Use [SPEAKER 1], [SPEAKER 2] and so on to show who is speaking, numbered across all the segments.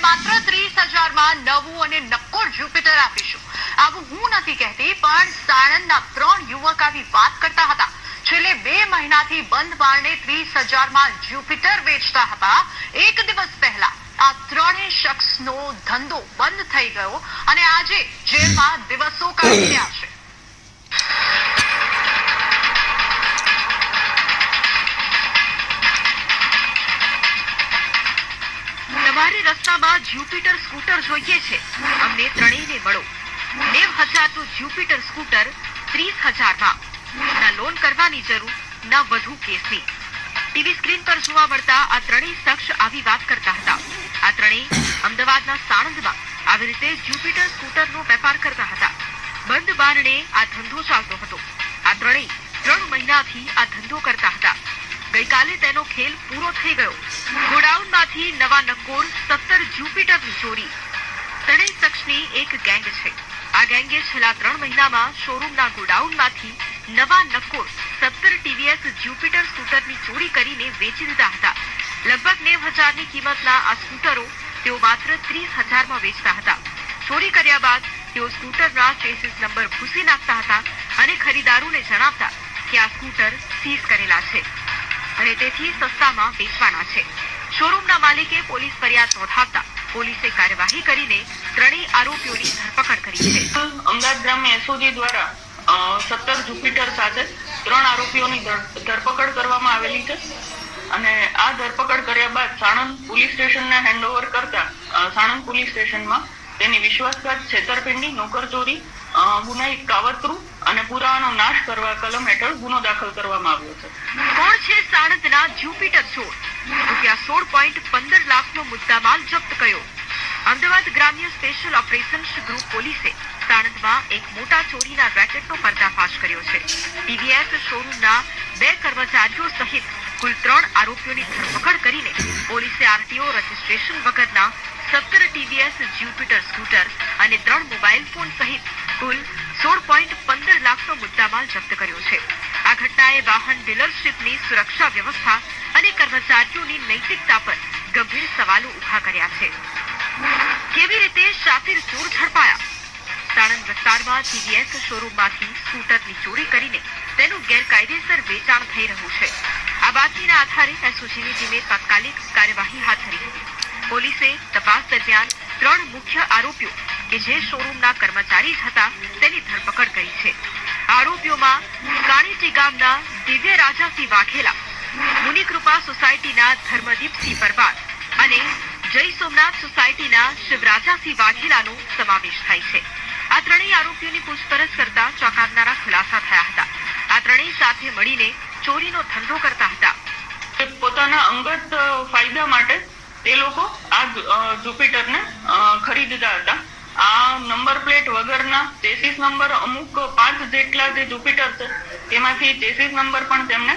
[SPEAKER 1] માત્ર 30,000 માં નવું અને નક્કોર જ્યુપિટર આપીશું. આવું હું નથી કહેતી, પણ સાણંદના 3 યુવક આવી વાત કરતા હતા. છેલ્લે 2 મહિનાથી બંધ બારણે 30,000 માં જ્યુપિટર વેચતા હતા. એક દિવસ પહેલા આ 3 શખ્સનો ધંધો બંધ થઈ ગયો અને આજે જેલમાં દિવસો કાઢી રહ્યા છે. તમારે રસ્તામાં જ્યુપિટર સ્કૂટર જોઈએ છે? અમને ત્રણેયને મળો. 90,000નું જ્યુપિટર સ્કૂટર 30,000માં. ના લોન કરવાની જરૂર, ના વધુ કેસની. ટીવી સ્ક્રીન પર જોવા મળતા આ ત્રણેય શખ્સ આવી વાત કરતા હતા. આ ત્રણેય અમદાવાદના સાણંદમાં આવી રીતે જ્યુપિટર સ્કૂટરનો વેપાર કરતા હતા. બંધ બારણે આ ધંધો ચાલતો હતો. આ ત્રણેય 3 મહિનાથી આ ધંધો કરતા હતા. ગઈકાલે તેનો ખેલ પૂરો થઈ ગયો. ગોડાઉનમાંથી નવા નક્કોર 17 જ્યુપિટરની ચોરી. ત્રણેય શખ્સની એક ગેંગ છે. આ ગેંગે છેલ્લા 3 મહિનામાં શોરૂમના ગોડાઉનમાંથી નવા નક્કોર 17 ટીવીએસ જ્યુપિટર સ્કૂટરની ચોરી કરીને વેચી દીધા હતા. લગભગ 90,000ની કિંમતના આ સ્કૂટરો તેઓ માત્ર 30,000માં વેચતા હતા. ચોરી કર્યા બાદ તેઓ સ્કૂટરના ચેસિસ નંબર ભૂસી નાખતા હતા અને ખરીદારોને જણાવતા કે આ સ્કૂટર સીઝ કરેલા છે અને તેથી સસ્તામાં વેચવાના છે. શોરૂમના માલિકે પોલીસ ફરિયાદ નોંધાવતા પોલીસે કાર્યવાહી કરીને ત્રણેય આરોપીઓની ધરપકડ કરી છે.
[SPEAKER 2] અમદાવાદ ગ્રામ્ય એસઓજી દ્વારા 17 જ્યુપિટર સાથે 3 આરોપીઓની ધરપકડ કરવામાં આવેલી છે અને આ ધરપકડ કર્યા બાદ સાણંદ પોલીસ સ્ટેશનને હેન્ડઓવર કરતા સાણંદ પોલીસ સ્ટેશનમાં તેની વિશ્વાસઘાત, છેતરપિંડી, નોકરચોરી, ગુનાહિત કાવતરું અને પુરાવાનો નાશ કરવા કલમ હેઠળ ગુનો દાખલ કરવામાં આવ્યો છે.
[SPEAKER 1] કોણ છે સાણંદના જ્યુપિટર ચોર? ₹16.15 લાખનો મુદ્દામાલ જપ્ત કર્યો. અમદાવાદ ગ્રામ્ય સ્પેશિયલ ઓપરેશન્સ ગ્રુપ પોલીસે સાણંદમાં એક મોટા ચોરીના રેકેટનો પર્દાફાશ કર્યો છે. ટીવીએસ શોરૂમના 2 કર્મચારીઓ સહિત કુલ 3 આરોપીઓની ધરપકડ કરીને પોલીસે આરટીઓ રજીસ્ટ્રેશન વગરના 17 ટીવીએસ જ્યુપિટર સ્કૂટર અને 3 મોબાઈલ ફોન સહિત કુલ 16.15 લાખનો મુદ્દામાલ જપ્ત કર્યો છે. આ ઘટનાએ વાહન ડીલરશીપની સુરક્ષા વ્યવસ્થા અને કર્મચારીઓની નૈતિકતા પર ગંભીર સવાલો ઉભા કર્યા છે. કેવી રીતે શાતિર ચોર ઝડપાયા? સાણંદ વિસ્તારમાં ટીવીએસ શોરૂમમાંથી સ્કૂટરની ચોરી કરીને તેનું ગેરકાયદેસર વેચાણ થઈ રહ્યું છે. આ બાતમીના આધારે એસઓજીની ટીમે તાત્કાલિક કાર્યવાહી હાથ ધરી હતી. પોલીસે તપાસ દરમિયાન 3 મુખ્ય આરોપીઓ કે જે શોરૂમના કર્મચારી જ હતા તેની ધરપકડ કરી છે. આરોપીઓમાં કાણીટી ગામના દિવ્ય રાજાસિંહ વાઘેલા, મુનિકૃપા સોસાયટીના ધર્મદીપસિંહ પરમાર અને જય સોમનાથ સોસાયટીના શિવરાજાસિંહ વાઘેલાનો સમાવેશ થાય છે. આ ત્રણેય આરોપીઓની પૂછપરછ કરતા ચોંકાવનારા ખુલાસા થયા હતા. આ ત્રણેય સાથે મળીને ચોરીનો ધંધો કરતા હતા.
[SPEAKER 2] પોતાના અંગત ફાયદા માટે તે લોકો આ જ્યુપિટરને ખરીદતા હતા. આ નંબર પ્લેટ વગરના ચેસિસ નંબર અમુક 5 જેટલા જે જ્યુપિટર છે તેમાંથી ચેસિસ નંબર પણ તેમને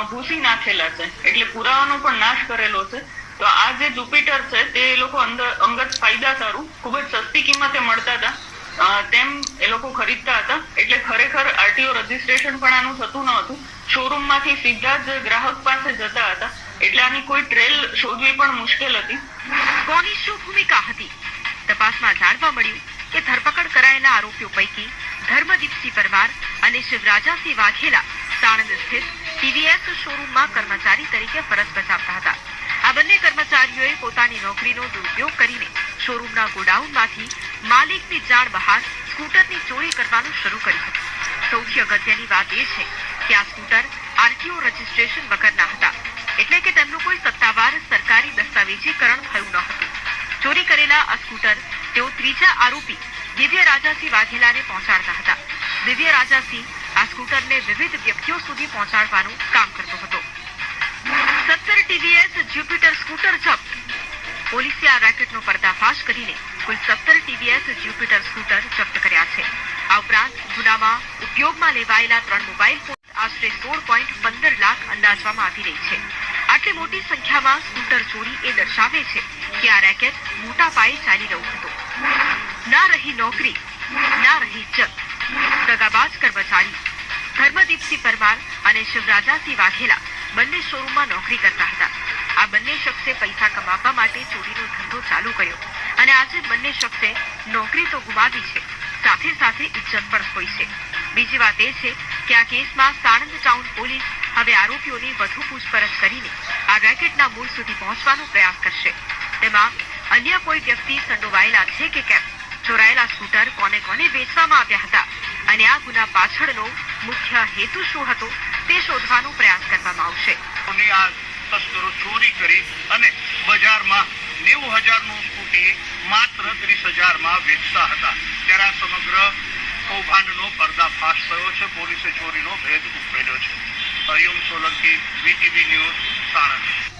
[SPEAKER 2] ભૂસી નાખેલા છે, એટલે પુરાવાનો પણ નાશ કરેલો છે. તો આ જે જ્યુપિટર છે તે એ લોકો અંગત ફાયદા સારું ખૂબ જ સસ્તી કિંમતે મળતા હતા તેમ એ લોકો ખરીદતા હતા. એટલે ખરેખર આરટીઓ રજીસ્ટ્રેશન પણ આનું થતું ન હતું. શોરૂમમાંથી સીધા જ ગ્રાહક પાસે જતા હતા, એટલે આની કોઈ ટ્રેલ શોધવી પણ મુશ્કેલ હતી.
[SPEAKER 1] કોની શું ભૂમિકા હતી? તપાસમાં જાણવા મળ્યું કે ધરપકડ કરાયેલા આરોપીઓ પૈકી ધર્મદીપસિંહ પરમાર અને શિવરાજાસિંહ વાઘેલા સાણંદ સ્થિત ટીવીએસ શોરૂમમાં કર્મચારી તરીકે ફરજ બજાવતા હતા. આ બંને કર્મચારીઓએ પોતાની નોકરીનો દુરુપયોગ કરીને શોરૂમના ગોડાઉનમાંથી માલિકની જાણ બહાર સ્કૂટરની ચોરી કરવાનું શરૂ કર્યું હતું. સૌથી અગત્યની વાત એ છે કે આ સ્કૂટર આરટીઓ રજીસ્ટ્રેશન વગરના હતા, એટલે કે તેમનું કોઈ સત્તાવાર સરકારી દસ્તાવેજીકરણ થયું ન હતું. ચોરી કરેલા આ સ્કૂટર તેઓ ત્રીજા આરોપી દિવ્ય રાજાસિંહ વાઘેલાને પહોંચાડતા હતા. દિવ્ય રાજાસિંહ આ સ્કૂટરને વિવિધ વ્યક્તિઓ સુધી પહોંચાડવાનું કામ કરતો હતો. 17 ટીવીએસ જ્યુપિટર સ્કૂટર જપ્ત. પોલીસે આ રેકેટનો પર્દાફાશ કરીને કુલ 17 ટીવીએસ જ્યુપિટર સ્કૂટર જપ્ત કર્યા છે. આ ઉપરાંત ગુનામાં ઉપયોગમાં લેવાયેલા 3 મોબાઈલ ફોન આશરે 16.15 લાખ અંદાજવામાં આવી રહી છે. આટલી મોટી સંખ્યામાં સ્કૂટર ચોરી એ દર્શાવે છે કે આ રેકેટ મોટા પાયે ચાલી રહ્યું હતું. ના રહી નોકરી, ના રહી ઇજ્જત. દગાબાજ કર્મચારી ધર્મદીપસિંહ પરમાર અને શિવરાજાસિંહ વાઘેલા બંને શોરૂમમાં નોકરી કરતા હતા. આ બંને શખ્સે પૈસા કમાવવા માટે ચોરીનો ધંધો ચાલુ કર્યો અને આજે બંને શખ્સે નોકરી તો ગુમાવી છે, સાથે સાથે ઇજ્જત પણ ખોઈ છે. બીજી વાત એ છે કે આ કેસમાં સાણંદ ટાઉન પોલીસ હવે આરોપીઓની વધુ પૂછપરછ કરીને આ રેકેટના મૂળ સુધી પહોંચવાનો પ્રયાસ કરશે. તેમાં અન્ય કોઈ વ્યક્તિ સંડોવાયેલા છે કે કેમ, ચોરાયેલા સ્કૂટર કોને કોને વેચવામાં આવ્યા હતા અને આ ગુના પાછળનો મુખ્ય હેતુ શું હતો તે શોધવાનો પ્રયાસ કરવામાં આવશે.
[SPEAKER 3] આ તસ્કરો ચોરી કરી અને બજારમાં 90,000નું સ્કૂટી માત્ર 30,000માં વેચતા હતા. ત્યારે આ સમગ્ર કૌભાંડનો પર્દાફાશ થયો છે. પોલીસે ચોરીનો ભેદ ઉકેલ્યો છે. Hariom Solanki, VTV news, Sanand.